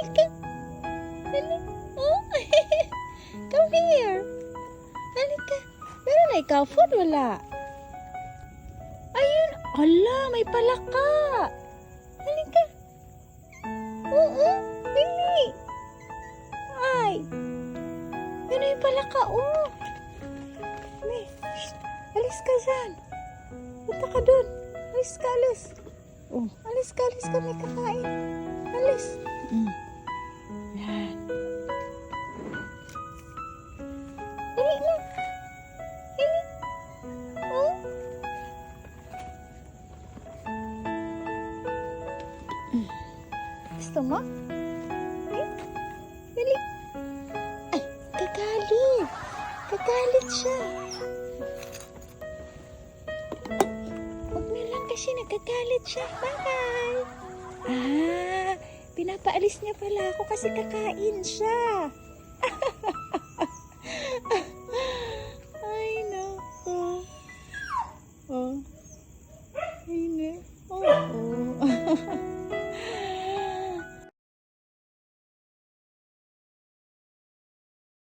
Halika. Halika. Oh. Come here. Halika. Meron na ikaw food? Wala. Ayun. Ala, may palaka. Halika. Oo. Bili. Ay. Yun na yung palaka. Oh. May. Alis ka dyan. Punta ka dun. Alis ka, alis. Oh. Alis ka, may kakain. Alis. Yan. Dali na. Dali. Oh. Gusto mo? Ay. Dali. Ay, kagalit. Kagalit siya. Huwag na lang kasi nagkagalit siya. Bye-bye. Ah, pinapaalis niya pala ako kasi kakain siya.